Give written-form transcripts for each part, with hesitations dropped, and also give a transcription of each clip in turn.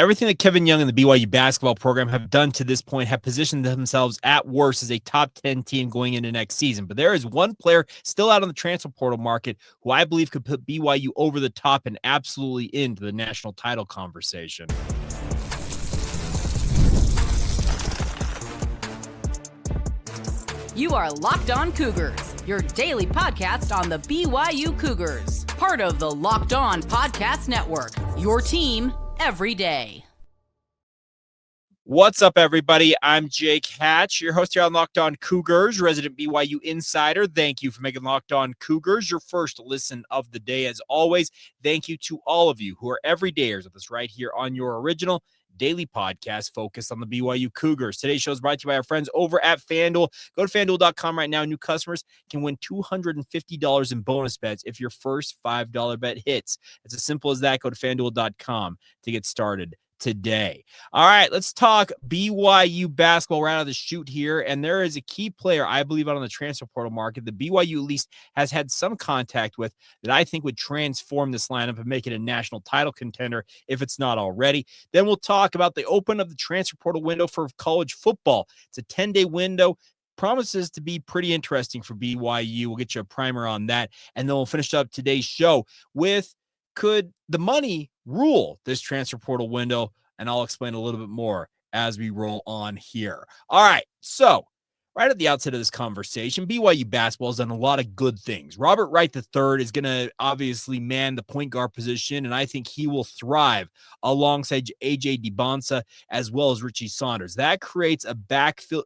Everything that Kevin Young and the BYU basketball program have done to this point have positioned themselves at worst as a top 10 team going into next season. But there is one player still out on the transfer portal market who I believe could put BYU over the top and absolutely into the national title conversation. You are Locked On Cougars, your daily podcast on the BYU Cougars, part of the Locked On Podcast Network, your team every day. What's up, everybody? I'm Jake Hatch, your host here on Locked On Cougars, resident BYU insider. Thank you for making Locked On Cougars your first listen of the day. As always, thank you to all of you who are everydayers with us right here on your original daily podcast focused on the BYU Cougars. Today's show is brought to you by our friends over at FanDuel. Go to FanDuel.com right now. New customers can win $250 in bonus bets if your first $5 bet hits. It's as simple as that. Go to FanDuel.com to get started today. All right, let's talk BYU basketball right out of the chute here. And there is a key player, I believe, out on the transfer portal market that BYU at least has had some contact with that I think would transform this lineup and make it a national title contender if it's not already. Then we'll talk about the open of the transfer portal window for college football. It's a 10-day window. Promises to be pretty interesting for BYU. We'll get you a primer on that. And then we'll finish up today's show with, could the money rule this transfer portal window? And I'll explain a little bit more as we roll on here. All right, so right at the outset of this conversation, BYU basketball has done a lot of good things. Robert Wright III is going to obviously man the point guard position, and I think he will thrive alongside AJ Dybantsa as well as Richie Saunders. That creates a backcourt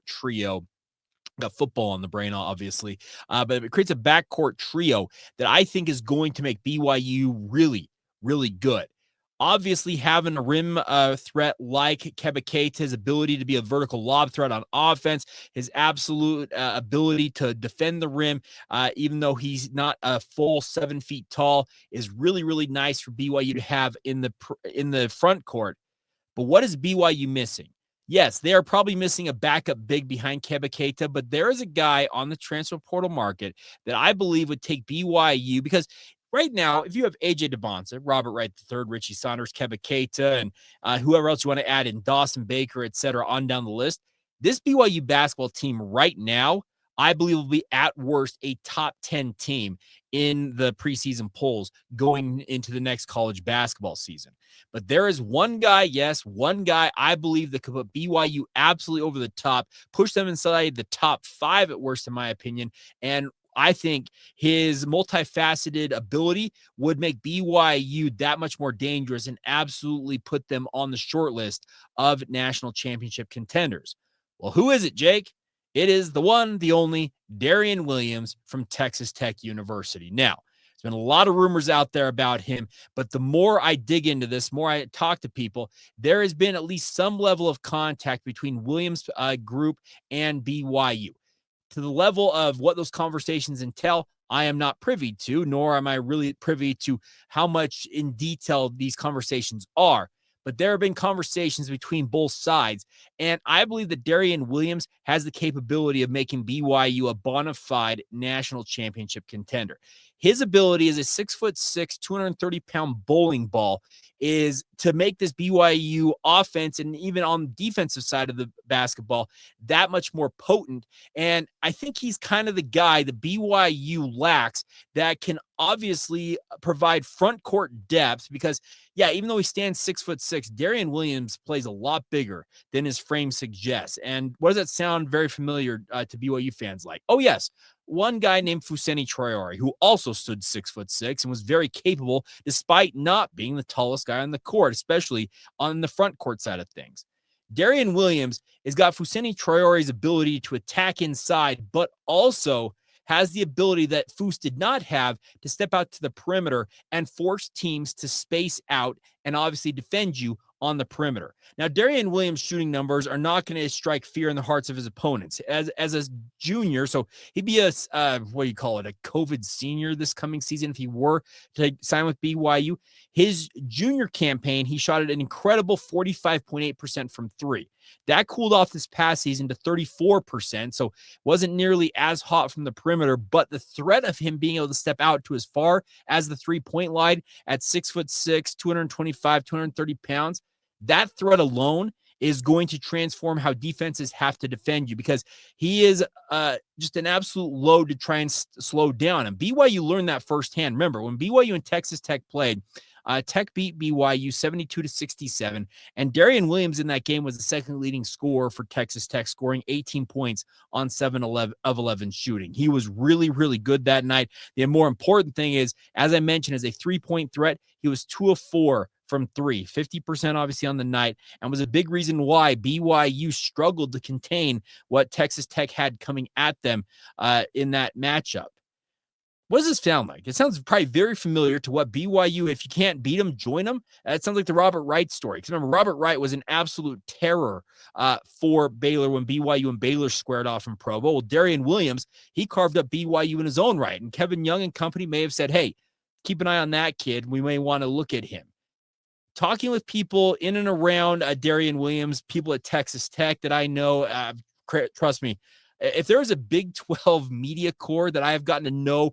trio. Got football on the brain, obviously, but it creates a backcourt trio that I think is going to make BYU really, really good. Obviously, having a rim threat like Keba Keita's ability to be a vertical lob threat on offense, his absolute ability to defend the rim, even though he's not a full 7 feet tall, is really, really nice for BYU to have in the front court. But what is BYU missing? Yes, they are probably missing a backup big behind Keba Keita, but there is a guy on the transfer portal market that I believe would take BYU, because right now, if you have AJ Dybantsa, Robert Wright III, Richie Saunders, Keba Keita, and whoever else you want to add in, Dawson Baker, et cetera, on down the list, this BYU basketball team right now, I believe, will be at worst a top 10 team in the preseason polls going into the next college basketball season. But there is one guy, yes, one guy I believe that could put BYU absolutely over the top, push them inside the top 5 at worst, in my opinion. And I think his multifaceted ability would make BYU that much more dangerous and absolutely put them on the short list of national championship contenders. Well, who is it, Jake? It is the one, the only, Darrion Williams from Texas Tech University. Now, there's been a lot of rumors out there about him, but the more I dig into this, more I talk to people, there has been at least some level of contact between Williams' group and BYU. To the level of what those conversations entail, I am not privy to, nor am I really privy to how much in detail these conversations are. But there have been conversations between both sides, and I believe that Darrion Williams has the capability of making BYU a bona fide national championship contender. His ability as a 6'6", 230-pound bowling ball is to make this BYU offense, and even on the defensive side of the basketball, that much more potent. And I think he's kind of the guy that BYU lacks that can obviously provide front court depth, because, yeah, even though he stands 6'6", Darrion Williams plays a lot bigger than his frame suggests. And what does that sound very familiar to BYU fans like? Oh, yes. One guy named Fousseyni Traore, who also stood 6'6" and was very capable despite not being the tallest guy on the court, especially on the front court side of things. Darrion Williams has got Fousseyni Traore's ability to attack inside, but also has the ability that Foose did not have to step out to the perimeter and force teams to space out and obviously defend you on the perimeter. Now, Darrion Williams' shooting numbers are not going to strike fear in the hearts of his opponents. As a junior, so he'd be a a COVID senior this coming season if he were to sign with BYU. His junior campaign, he shot at an incredible 45.8% from 3. That cooled off this past season to 34%. So wasn't nearly as hot from the perimeter, but the threat of him being able to step out to as far as the 3-point line at 6'6", 225, 230 pounds, that threat alone is going to transform how defenses have to defend you, because he is just an absolute load to try and slow down. And BYU learned that firsthand. Remember, when BYU and Texas Tech played, Tech beat BYU 72-67, and Darrion Williams in that game was the second leading scorer for Texas Tech, scoring 18 points on 7 of 11 shooting. He was really, really good that night. The more important thing is, as I mentioned, as a 3-point threat, he was 2 of 4 from 3, 50% obviously on the night, and was a big reason why BYU struggled to contain what Texas Tech had coming at them in that matchup. What does this sound like? It sounds probably very familiar to what BYU, if you can't beat them, join them. It sounds like the Robert Wright story. Because remember, Robert Wright was an absolute terror for Baylor when BYU and Baylor squared off in Provo. Well, Darrion Williams, he carved up BYU in his own right. And Kevin Young and company may have said, hey, keep an eye on that kid. We may want to look at him. Talking with people in and around Darrion Williams, people at Texas Tech that I know, trust me, if there is a Big 12 media core that I have gotten to know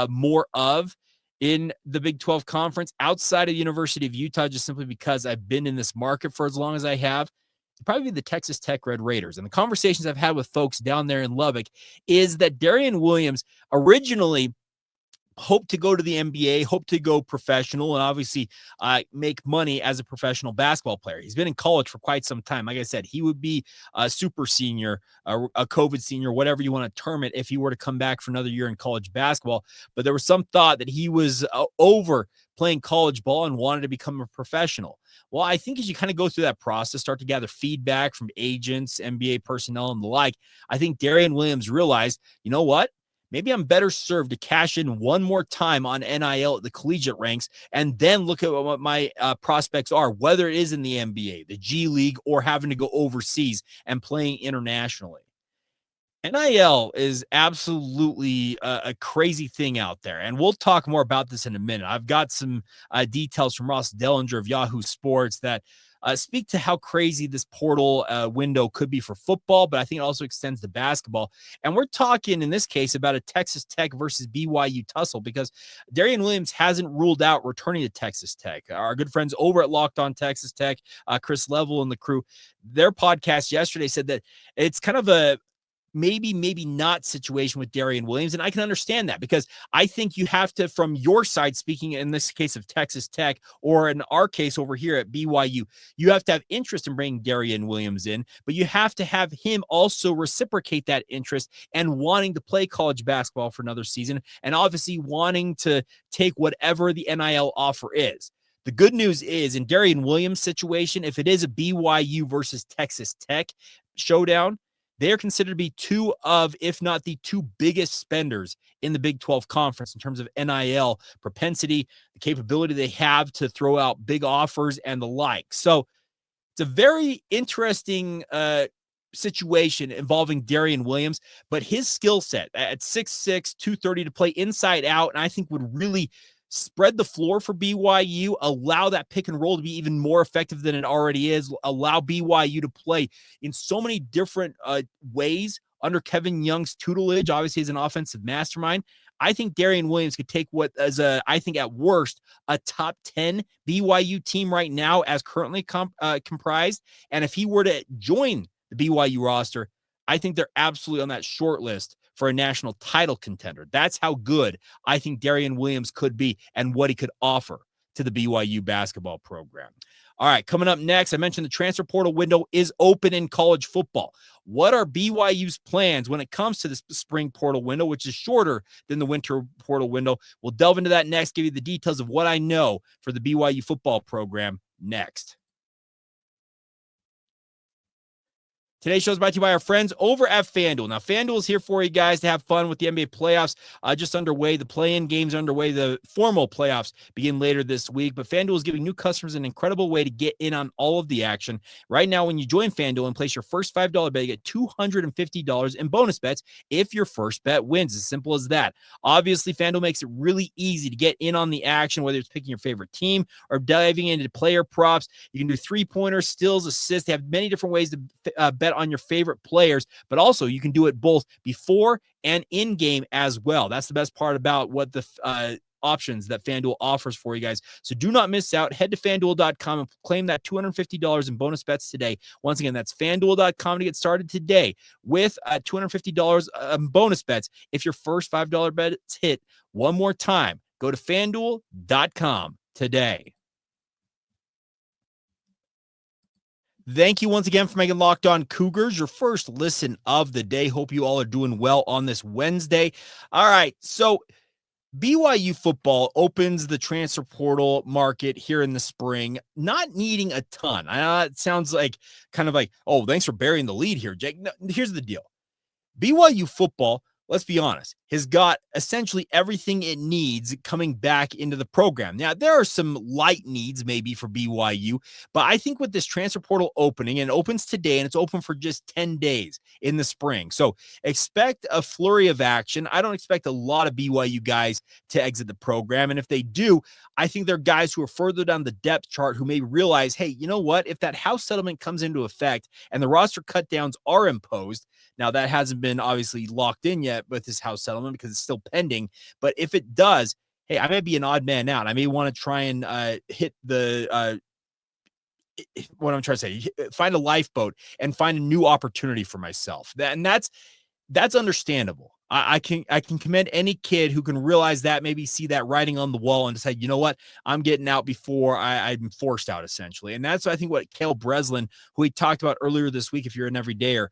more of in the Big 12 conference outside of the University of Utah, just simply because I've been in this market for as long as I have, it'd probably be the Texas Tech Red Raiders. And the conversations I've had with folks down there in Lubbock is that Darrion Williams originally hope to go to the NBA, hope to go professional, and obviously make money as a professional basketball player. He's been in college for quite some time. Like I said, he would be a super senior, a COVID senior, whatever you want to term it, if he were to come back for another year in college basketball. But there was some thought that he was over playing college ball and wanted to become a professional. Well, I think as you kind of go through that process, start to gather feedback from agents, NBA personnel, and the like, I think Darrion Williams realized, you know what? Maybe I'm better served to cash in one more time on NIL at the collegiate ranks and then look at what my prospects are, whether it is in the NBA, the G League, or having to go overseas and playing internationally. NIL is absolutely a crazy thing out there, and we'll talk more about this in a minute. I've got some details from Ross Dellinger of Yahoo Sports that speak to how crazy this portal window could be for football, but I think it also extends to basketball. And we're talking, in this case, about a Texas Tech versus BYU tussle, because Darrion Williams hasn't ruled out returning to Texas Tech. Our good friends over at Locked On Texas Tech, Chris Level and the crew, their podcast yesterday said that it's kind of a maybe not situation with Darrion Williams. And I can understand that, because I think you have to, from your side, speaking in this case of Texas Tech, or in our case over here at BYU, you have to have interest in bringing Darrion Williams in, but you have to have him also reciprocate that interest and wanting to play college basketball for another season, and obviously wanting to take whatever the NIL offer is. The good news is, in Darrion Williams' situation, if it is a BYU versus Texas Tech showdown, they are considered to be two of, if not the two biggest spenders in the Big 12 conference in terms of NIL propensity, the capability they have to throw out big offers and the like. So it's a very interesting situation involving Darrion Williams, but his skill set at 6'6", 230 to play inside out, and I think would really spread the floor for BYU, allow that pick and roll to be even more effective than it already is, allow BYU to play in so many different ways under Kevin Young's tutelage. Obviously, he's an offensive mastermind. I think Darrion Williams could take what is I think at worst, a top 10 BYU team right now as currently comprised. And if he were to join the BYU roster, I think they're absolutely on that short list for a national title contender. That's how good I think Darrion Williams could be and what he could offer to the BYU basketball program. All right, coming up next, I mentioned the transfer portal window is open in college football. What are BYU's plans when it comes to the spring portal window, which is shorter than the winter portal window? We'll delve into that next, give you the details of what I know for the BYU football program next. Today's show is brought to you by our friends over at FanDuel. Now, FanDuel is here for you guys to have fun with the NBA playoffs just underway. The play-in games are underway. The formal playoffs begin later this week, but FanDuel is giving new customers an incredible way to get in on all of the action. Right now, when you join FanDuel and place your first $5 bet, you get $250 in bonus bets if your first bet wins. As simple as that. Obviously, FanDuel makes it really easy to get in on the action, whether it's picking your favorite team or diving into player props. You can do three-pointers, steals, assists. They have many different ways to bet on your favorite players, but also you can do it both before and in game as well. That's the best part about what the options that FanDuel offers for you guys. So do not miss out. Head to FanDuel.com and claim that $250 in bonus bets today. Once again, that's FanDuel.com to get started today with $250 bonus bets if your first $5 bets hit. One more time, go to FanDuel.com today. Thank you once again for making Locked On Cougars your first listen of the day. Hope you all are doing well on this Wednesday. All right, so BYU football opens the transfer portal market here in the spring, not needing a ton. I know it sounds like kind of like, oh, thanks for burying the lead here, Jake. No, here's the deal. BYU football, let's be honest, has got essentially everything it needs coming back into the program. Now, there are some light needs maybe for BYU, but I think with this transfer portal opening, and it opens today, and it's open for just 10 days in the spring. So expect a flurry of action. I don't expect a lot of BYU guys to exit the program. And if they do, I think they're guys who are further down the depth chart who may realize, hey, you know what? If that house settlement comes into effect and the roster cut downs are imposed, now that hasn't been obviously locked in yet with this house settlement because it's still pending. But if it does, hey, I may be an odd man out. I may want to try and hit the what I'm trying to say, find a lifeboat and find a new opportunity for myself. That's understandable. I can commend any kid who can realize that, maybe see that writing on the wall and decide, you know what, I'm getting out before I'm forced out, essentially. And that's, I think, what Cale Breslin, who we talked about earlier this week, if you're an everydayer,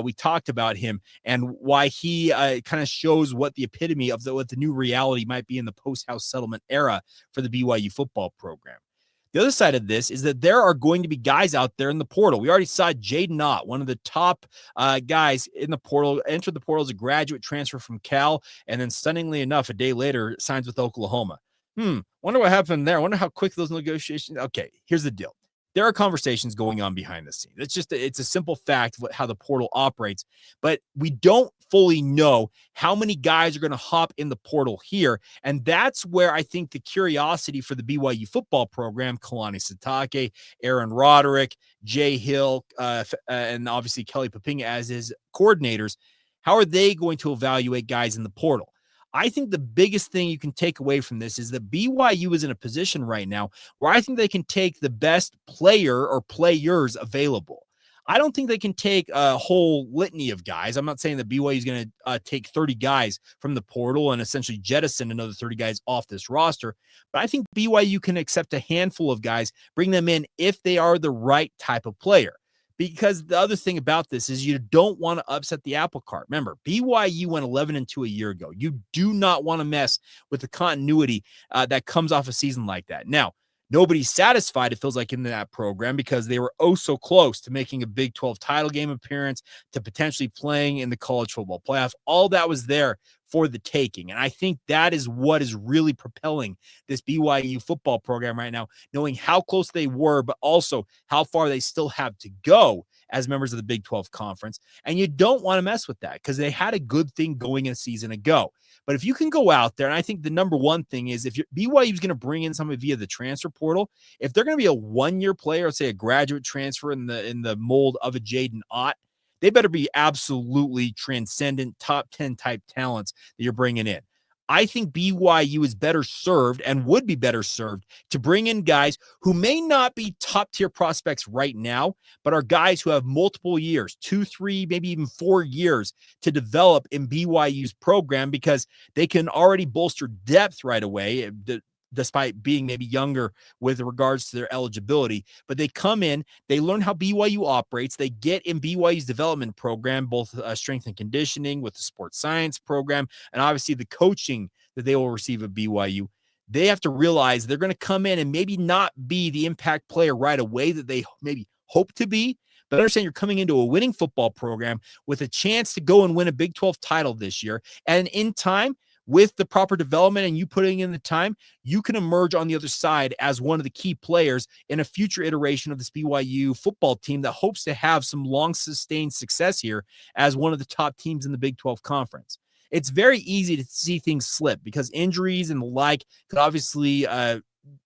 we talked about him and why he kind of shows what the epitome of what the new reality might be in the post-house settlement era for the BYU football program. The other side of this is that there are going to be guys out there in the portal. We already saw Jaden Ott, one of the top guys in the portal, entered the portal as a graduate transfer from Cal, and then stunningly enough, a day later, signs with Oklahoma. Wonder what happened there. Wonder how quick those negotiations. Okay, here's the deal. There are conversations going on behind the scenes. It's a simple fact of how the portal operates, but we don't fully know how many guys are going to hop in the portal here. And that's where I think the curiosity for the BYU football program, Kalani Sitake, Aaron Roderick, Jay Hill, and obviously Kelly Papinga as his coordinators, how are they going to evaluate guys in the portal? I think the biggest thing you can take away from this is that BYU is in a position right now where I think they can take the best player or players available. I don't think they can take a whole litany of guys. I'm not saying that BYU is going to take 30 guys from the portal and essentially jettison another 30 guys off this roster, but I think BYU can accept a handful of guys, bring them in if they are the right type of player. Because the other thing about this is you don't want to upset the apple cart. Remember, BYU went 11-2 a year ago. You do not want to mess with the continuity that comes off a season like that. Now, nobody's satisfied, it feels like, in that program because they were oh so close to making a Big 12 title game appearance, to potentially playing in the college football playoff. All that was there for the taking. And I think that is what is really propelling this BYU football program right now, knowing how close they were, but also how far they still have to go as members of the Big 12 conference. And you don't want to mess with that because they had a good thing going a season ago. But if you can go out there, and I think the number one thing is if BYU is going to bring in somebody via the transfer portal, if they're going to be a one-year player, say a graduate transfer in the mold of a Jaden Ott, they better be absolutely transcendent, top 10 type talents that you're bringing in. I think BYU is better served and would be better served to bring in guys who may not be top tier prospects right now, but are guys who have multiple years, 2, 3, maybe even 4 years to develop in BYU's program because they can already bolster depth right away, despite being maybe younger with regards to their eligibility. But they come in, they learn how BYU operates, they get in BYU's development program, both strength and conditioning with the sports science program, and obviously the coaching that they will receive at BYU. They have to realize they're going to come in and maybe not be the impact player right away that they maybe hope to be, but understand you're coming into a winning football program with a chance to go and win a Big 12 title this year. And in time, with the proper development and you putting in the time, you can emerge on the other side as one of the key players in a future iteration of this BYU football team that hopes to have some long sustained success here as one of the top teams in the Big 12 conference. It's very easy to see things slip because injuries and the like could obviously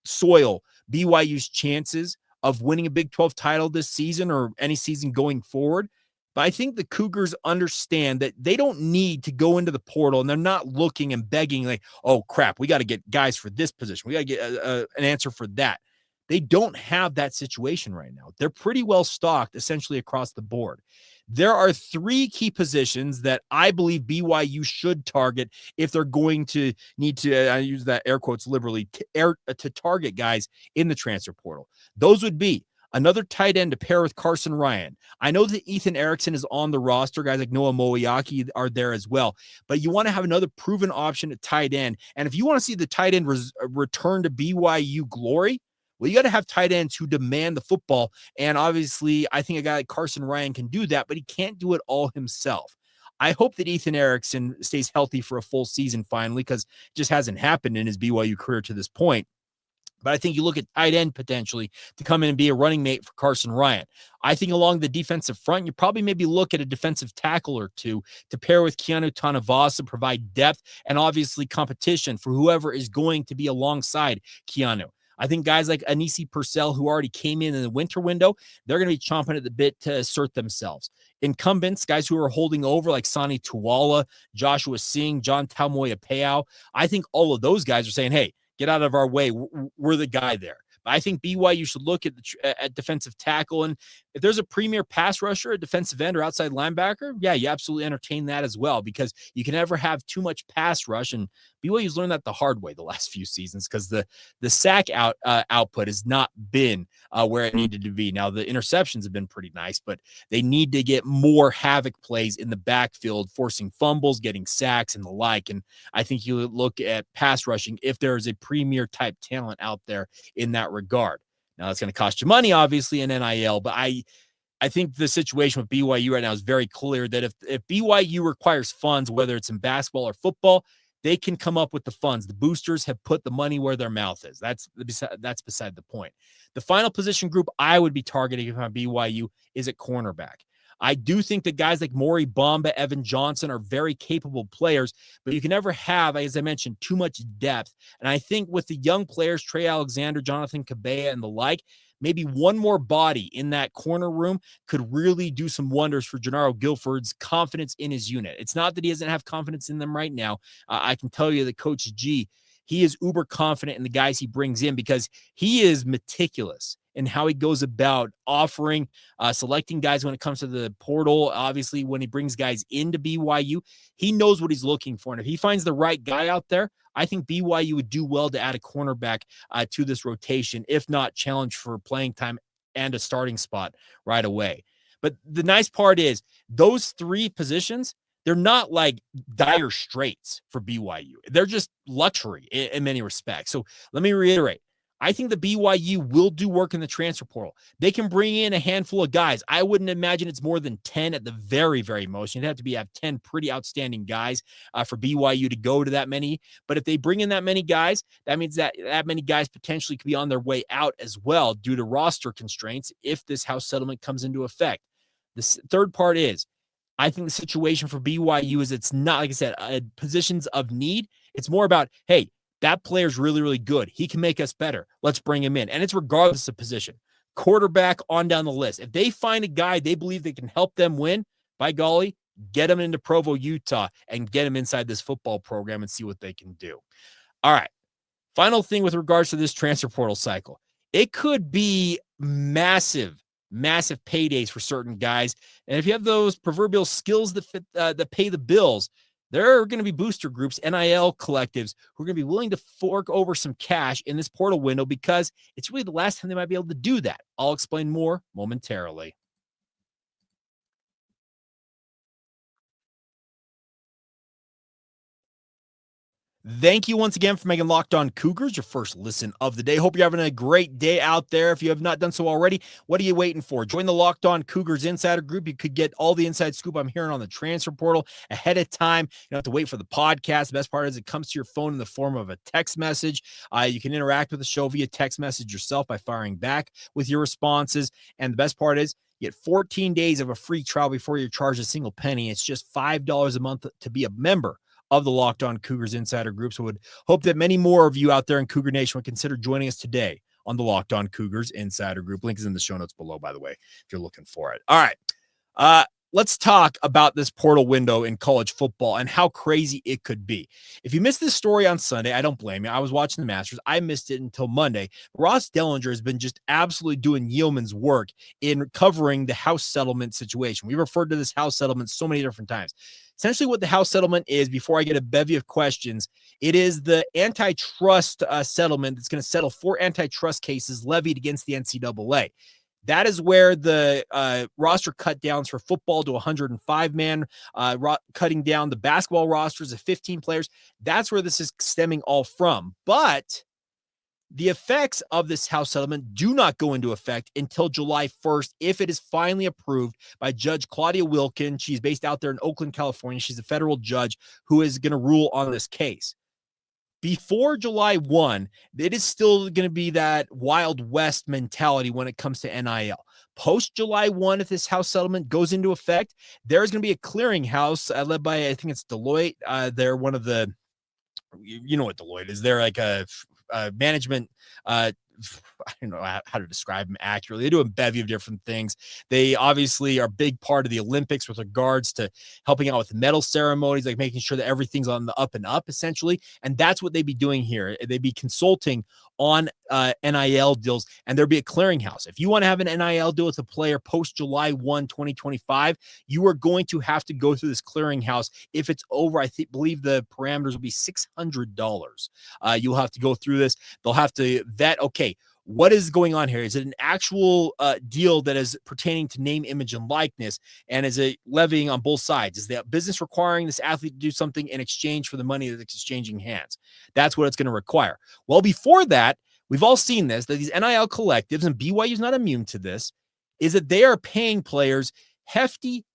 soil BYU's chances of winning a Big 12 title this season or any season going forward. But I think the Cougars understand that they don't need to go into the portal and they're not looking and begging like, oh, crap, we got to get guys for this position. We got to get an answer for that. They don't have that situation right now. They're pretty well stocked essentially across the board. There are 3 key positions that I believe BYU should target if they're going to need to, I use that air quotes liberally, to target guys in the transfer portal. Those would be another tight end to pair with Carson Ryan. I know that Ethan Erickson is on the roster. Guys like Noah Moiaki are there as well. But you want to have another proven option at tight end. And if you want to see the tight end return to BYU glory, well, you got to have tight ends who demand the football. And obviously, I think a guy like Carson Ryan can do that, but he can't do it all himself. I hope that Ethan Erickson stays healthy for a full season finally, because it just hasn't happened in his BYU career to this point. But I think you look at tight end potentially to come in and be a running mate for Carson Ryan. I think along the defensive front, you probably maybe look at a defensive tackle or two to pair with Keanu Tanavasa, provide depth and obviously competition for whoever is going to be alongside Keanu. I think guys like Anisi Purcell, who already came in the winter window, they're going to be chomping at the bit to assert themselves. Incumbents, guys who are holding over like Sani Tuwala, Joshua Singh, John Taumoepeau, I think all of those guys are saying, hey, get out of our way. We're the guy there. But I think BYU should look at defensive tackle. And if there's a premier pass rusher, a defensive end, or outside linebacker, yeah, you absolutely entertain that as well, because you can never have too much pass rush. And BYU's learned that the hard way the last few seasons, because the sack output has not been where it needed to be. Now, the interceptions have been pretty nice, but they need to get more havoc plays in the backfield, forcing fumbles, getting sacks, and the like. And I think you look at pass rushing if there is a premier type talent out there in that regard. Now, that's going to cost you money, obviously, in NIL, but I think the situation with BYU right now is very clear that if BYU requires funds, whether it's in basketball or football, they can come up with the funds. The boosters have put the money where their mouth is. That's beside the point. The final position group I would be targeting if I'm BYU is at cornerback. I do think that guys like Maury Bamba, Evan Johnson are very capable players, but you can never have, as I mentioned, too much depth. And I think with the young players, Trey Alexander, Jonathan Cabea, and the like, maybe one more body in that corner room could really do some wonders for Gennaro Guilford's confidence in his unit. It's not that he doesn't have confidence in them right now. I can tell you that Coach G, he is uber confident in the guys he brings in, because he is meticulous in how he goes about offering, selecting guys when it comes to the portal. Obviously, when he brings guys into BYU, he knows what he's looking for. And if he finds the right guy out there, I think BYU would do well to add a cornerback to this rotation, if not challenge for playing time and a starting spot right away. But the nice part is those 3 positions, they're not like dire straits for BYU. They're just luxury in many respects. So let me reiterate. I think the BYU will do work in the transfer portal. They can bring in a handful of guys. I wouldn't imagine it's more than 10 at the very, very most. You'd have to have 10 pretty outstanding guys for BYU to go to that many. But if they bring in that many guys, that means that many guys potentially could be on their way out as well due to roster constraints if this house settlement comes into effect. The third part is, I think the situation for BYU is it's not, like I said, positions of need. It's more about, hey, that player's really, really good. He can make us better. Let's bring him in. And it's regardless of position. Quarterback on down the list. If they find a guy they believe they can help them win, by golly, get him into Provo, Utah, and get him inside this football program and see what they can do. All right. Final thing with regards to this transfer portal cycle. It could be massive paydays for certain guys. And if you have those proverbial skills that pay the bills, there are going to be booster groups, NIL collectives, who are going to be willing to fork over some cash in this portal window, because it's really the last time they might be able to do that. I'll explain more momentarily. Thank you once again for making Locked On Cougars your first listen of the day. Hope you're having a great day out there. If you have not done so already, what are you waiting for? Join the Locked On Cougars Insider Group. You could get all the inside scoop I'm hearing on the transfer portal ahead of time. You don't have to wait for the podcast. The best part is it comes to your phone in the form of a text message. You can interact with the show via text message yourself by firing back with your responses. And the best part is you get 14 days of a free trial before you're charged a single penny. It's just $5 a month to be a member of the Locked On Cougars Insider Group. So would hope that many more of you out there in Cougar Nation would consider joining us today on the Locked On Cougars Insider Group. Link is in the show notes below, by the way, if you're looking for it. All right. Let's talk about this portal window in college football and how crazy it could be. If you missed this story on Sunday, I don't blame you. I was watching the Masters. I missed it until Monday. Ross Dellinger has been just absolutely doing yeoman's work in covering the house settlement situation. We referred to this house settlement so many different times. Essentially what the house settlement is, before I get a bevy of questions, it is the antitrust settlement that's going to settle 4 antitrust cases levied against the NCAA. That is where the roster cut downs for football to 105-man, cutting down the basketball rosters of 15 players. That's where this is stemming all from. But the effects of this house settlement do not go into effect until July 1st if it is finally approved by Judge Claudia Wilkin. She's based out there in Oakland, California. She's a federal judge who is going to rule on this case. Before July 1, it is still going to be that Wild West mentality when it comes to NIL. Post July 1, if this house settlement goes into effect, there's going to be a clearinghouse led by, I think it's Deloitte. They're one of the, you know what Deloitte is. They're like a management, I don't know how to describe them accurately. They do a bevy of different things. They obviously are a big part of the Olympics with regards to helping out with medal ceremonies, like making sure that everything's on the up and up, essentially. And that's what they'd be doing here. They'd be consulting on NIL deals, and there'd be a clearinghouse. If you want to have an NIL deal with a player post July 1, 2025, you are going to have to go through this clearinghouse. If it's over, I believe the parameters will be $600. You'll have to go through this. They'll have to vet, okay, what is going on here? Is it an actual deal that is pertaining to name, image, and likeness? And is it levying on both sides? Is the business requiring this athlete to do something in exchange for the money that's exchanging hands? That's what it's going to require. Well, before that, we've all seen this, that these NIL collectives, and BYU is not immune to this, is that they are paying players hefty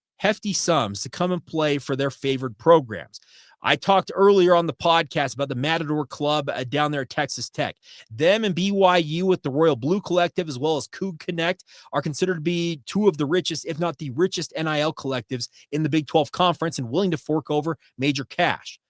sums to come and play for their favored programs. I talked earlier on the podcast about the Matador Club down there at Texas Tech. Them and BYU with the Royal Blue Collective, as well as Coug Connect, are considered to be 2 of the richest, if not the richest, NIL collectives in the Big 12 Conference and willing to fork over major cash.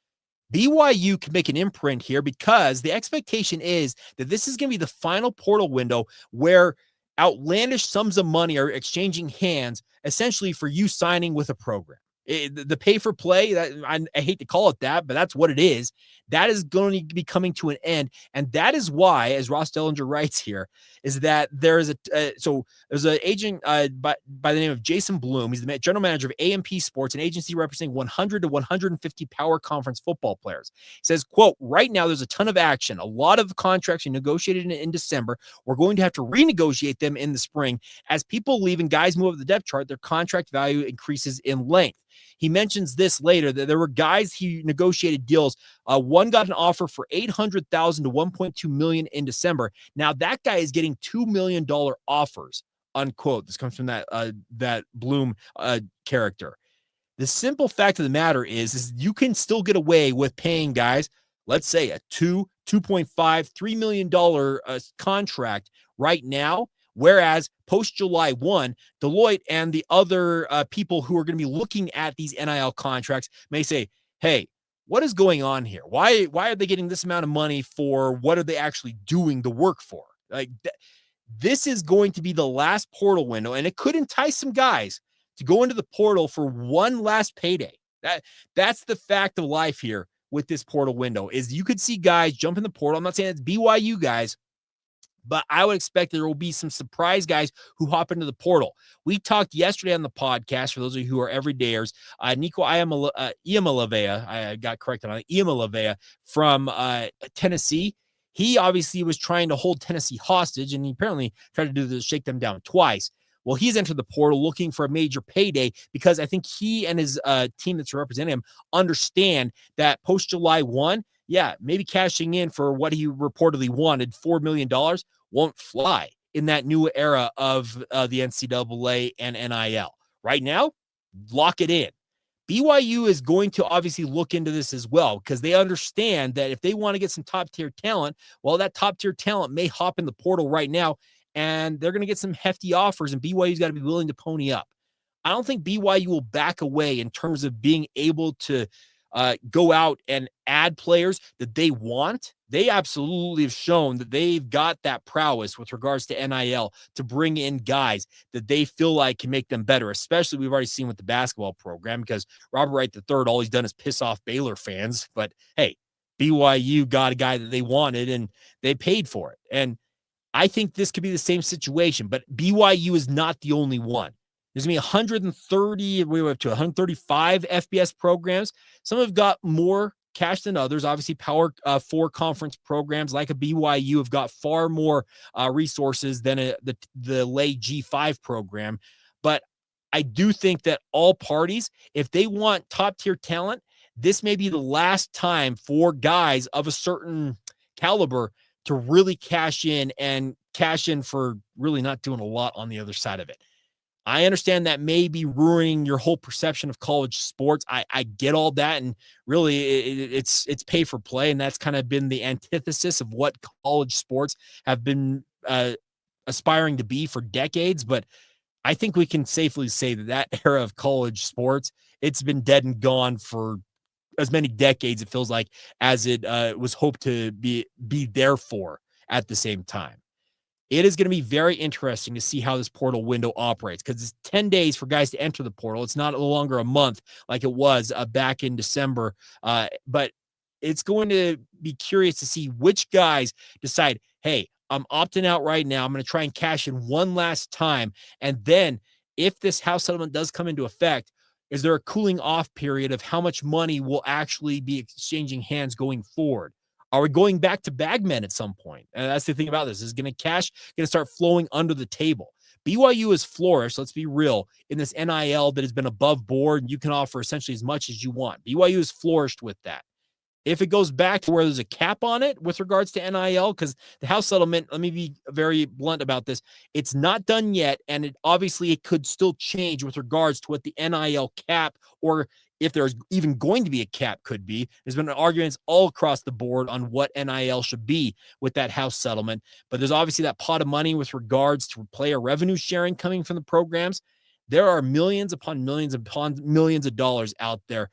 BYU can make an imprint here because the expectation is that this is going to be the final portal window where outlandish sums of money are exchanging hands, essentially for you signing with a program. The pay for play, I hate to call it that, but that's what it is. That is going to be coming to an end. And that is why, as Ross Dellinger writes here, is that there is there's an agent by the name of Jason Bloom. He's the general manager of AMP Sports, an agency representing 100 to 150 power conference football players. He says, quote, right now there's a ton of action. A lot of contracts are negotiated in December. We're going to have to renegotiate them in the spring. As people leave and guys move up the depth chart, their contract value increases in length. He mentions this later, that there were guys he negotiated deals. One got an offer for $800,000 to $1.2 million in December. Now that guy is getting $2 million offers, unquote. This comes from that Bloom character. The simple fact of the matter is you can still get away with paying guys, let's say a $2.5, $3 million contract right now. Whereas post July 1, Deloitte and the other people who are going to be looking at these NIL contracts may say, hey, what is going on here? Why are they getting this amount of money for what are they actually doing the work for? Like this is going to be the last portal window, and it could entice some guys to go into the portal for one last payday. That's the fact of life here with this portal window is you could see guys jump in the portal. I'm not saying it's BYU guys, but I would expect there will be some surprise guys who hop into the portal. We talked yesterday on the podcast, for those of you who are everydayers, Nico Iamaleava, I got corrected on it, Iamaleava from Tennessee. He obviously was trying to hold Tennessee hostage, and he apparently tried to shake them down twice. Well, he's entered the portal looking for a major payday because I think he and his team that's representing him understand that post July 1, yeah, maybe cashing in for what he reportedly wanted, $4 million, won't fly in that new era of the NCAA and NIL. Right now, lock it in. BYU is going to obviously look into this as well because they understand that if they want to get some top tier talent, well, that top tier talent may hop in the portal right now and they're going to get some hefty offers, and BYU's got to be willing to pony up. I don't think BYU will back away in terms of being able to go out and add players that they want. They absolutely have shown that they've got that prowess with regards to NIL to bring in guys that they feel like can make them better, especially we've already seen with the basketball program because Robert Wright III, all he's done is piss off Baylor fans. But hey, BYU got a guy that they wanted and they paid for it. And I think this could be the same situation, but BYU is not the only one. There's going to be 130, we're up to 135 FBS programs. Some have got more cash than others. Obviously, Power 4 conference programs like a BYU have got far more resources than the lay G5 program. But I do think that all parties, if they want top-tier talent, this may be the last time for guys of a certain caliber to really cash in for really not doing a lot on the other side of it. I understand that may be ruining your whole perception of college sports. I get all that. And really it's pay for play. And that's kind of been the antithesis of what college sports have been aspiring to be for decades. But I think we can safely say that era of college sports, it's been dead and gone for as many decades, it feels like, as it was hoped to be there for at the same time. It is going to be very interesting to see how this portal window operates because it's 10 days for guys to enter the portal. It's not no longer a month like it was back in December. But it's going to be curious to see which guys decide, hey, I'm opting out right now. I'm going to try and cash in one last time. And then if this house settlement does come into effect, is there a cooling off period of how much money will actually be exchanging hands going forward? Are we going back to bagmen at some point? And that's the thing about this. Is going to start flowing under the table. BYU has flourished, let's be real, in this NIL that has been above board, and you can offer essentially as much as you want. BYU has flourished with that. If it goes back to where there's a cap on it with regards to NIL, because the house settlement, let me be very blunt about this, it's not done yet, and it could still change with regards to what the NIL cap, or if there's even going to be a cap, could be. There's been arguments all across the board on what NIL should be with that house settlement, but there's obviously that pot of money with regards to player revenue sharing coming from the programs. There are millions upon millions of dollars out there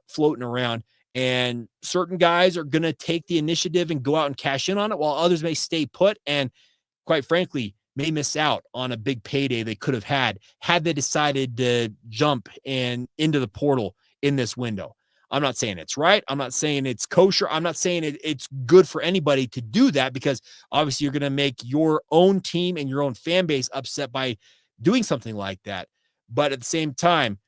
floating around. And certain guys are going to take the initiative and go out and cash in on it, while others may stay put and, quite frankly, may miss out on a big payday they could have had they decided to jump into the portal in this window. I'm not saying it's right. I'm not saying it's kosher. I'm not saying it's good for anybody to do that, because obviously you're going to make your own team and your own fan base upset by doing something like that. But at the same time,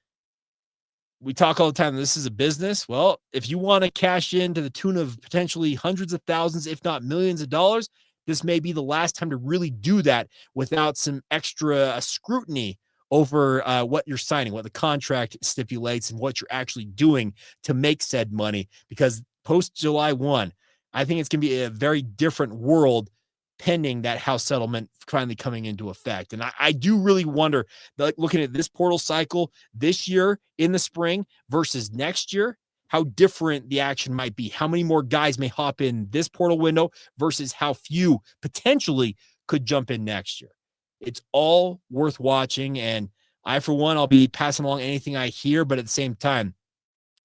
we talk all the time, this is a business. Well, if you want to cash in to the tune of potentially hundreds of thousands, if not millions of dollars, this may be the last time to really do that without some extra scrutiny over what you're signing, what the contract stipulates, and what you're actually doing to make said money. Because post July 1, I think it's going to be a very different world pending that house settlement finally coming into effect. And I do really wonder, like, looking at this portal cycle this year in the spring versus next year, how different the action might be. How many more guys may hop in this portal window versus how few potentially could jump in next year. It's all worth watching. And I, for one, I'll be passing along anything I hear, but at the same time,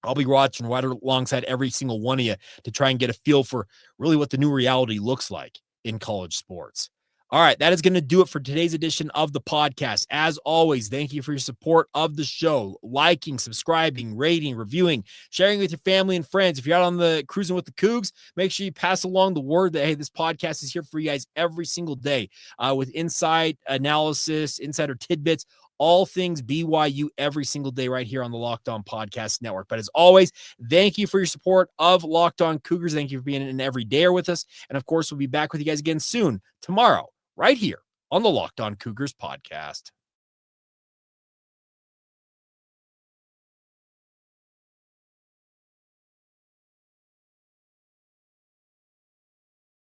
I'll be watching right alongside every single one of you to try and get a feel for really what the new reality looks like in college sports. All right, that is going to do it for today's edition of the podcast. As always, thank you for your support of the show, liking, subscribing, rating, reviewing, sharing with your family and friends. If you're out on the cruising with the Cougs, make sure you pass along the word that, hey, this podcast is here for you guys every single day with inside analysis, insider tidbits, all things BYU every single day right here on the Locked On Podcast Network. But as always, thank you for your support of Locked On Cougars. Thank you for being an everydayer with us. And of course, we'll be back with you guys again soon, tomorrow, right here on the Locked On Cougars podcast.